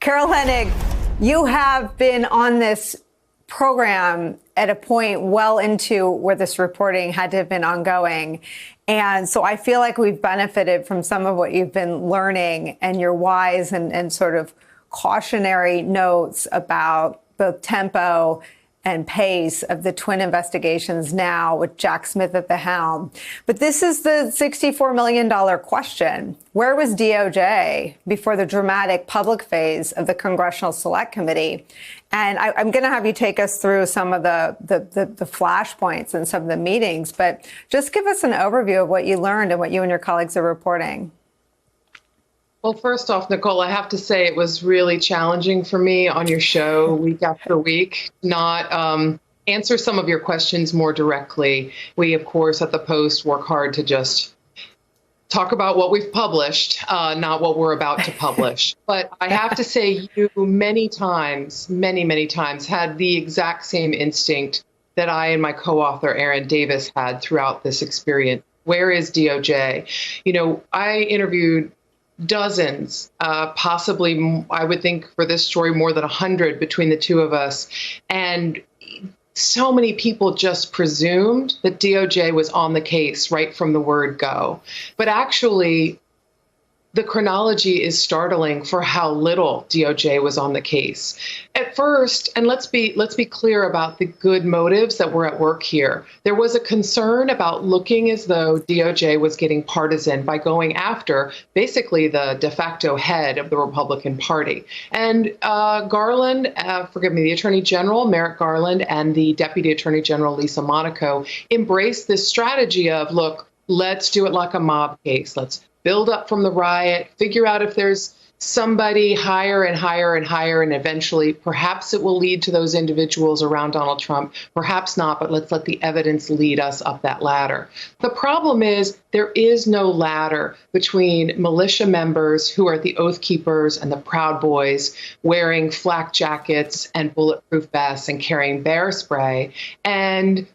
Carol Leonnig, you have been on this program at a point well into where this reporting had to have been ongoing. And so I feel like we've benefited from some of what you've been learning and your wise and sort of cautionary notes about both tempo and pace of the twin investigations now with Jack Smith at the helm. But this is the $64 million question. Where was DOJ before the dramatic public phase of the Congressional Select Committee? And I'm going to have you take us through some of the flashpoints and some of the meetings, but just give us an overview of what you learned and what you and your colleagues are reporting. Well, first off, Nicolle, I have to say it was really challenging for me on your show week after week, not answer some of your questions more directly. We, of course, at the Post work hard to just talk about what we've published, not what we're about to publish. But I have to say you many times, many times had the exact same instinct that I and my co-author, Aaron Davis, had throughout this experience. Where is DOJ? You know, I interviewed dozens, possibly, I would think for this story, more than 100 between the two of us. And so many people just presumed that DOJ was on the case right from the word go. But actually, the chronology is startling for how little DOJ was on the case. At first, and let's be clear about the good motives that were at work here. There was a concern about looking as though DOJ was getting partisan by going after basically the de facto head of the Republican Party. And Garland, the Attorney General, Merrick Garland, and the Deputy Attorney General, Lisa Monaco, embraced this strategy of, look, let's do it like a mob case. Let's build up from the riot, figure out if there's somebody higher and higher and higher, and eventually perhaps it will lead to those individuals around Donald Trump, perhaps not, but let's let the evidence lead us up that ladder. The problem is there is no ladder between militia members who are the Oath Keepers and the Proud Boys wearing flak jackets and bulletproof vests and carrying bear spray and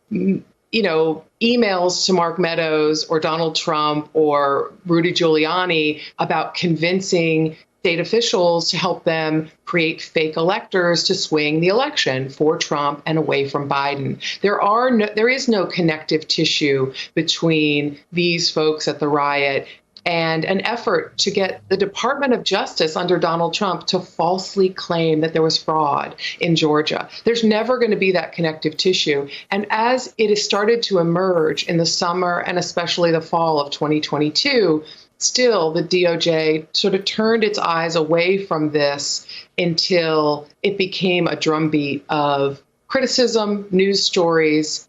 emails to Mark Meadows or Donald Trump or Rudy Giuliani about convincing state officials to help them create fake electors to swing the election for Trump and away from Biden. There is no connective tissue between these folks at the riot and an effort to get the Department of Justice under Donald Trump to falsely claim that there was fraud in Georgia. There's never going to be that connective tissue. And as it has started to emerge in the summer and especially the fall of 2022, still the DOJ sort of turned its eyes away from this until it became a drumbeat of criticism, news stories,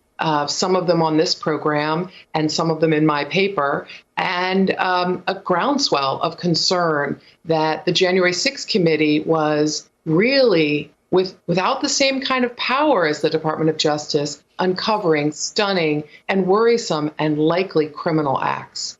some of them on this program and some of them in my paper, and a groundswell of concern that the January 6th committee was really, without the same kind of power as the Department of Justice, uncovering stunning and worrisome and likely criminal acts.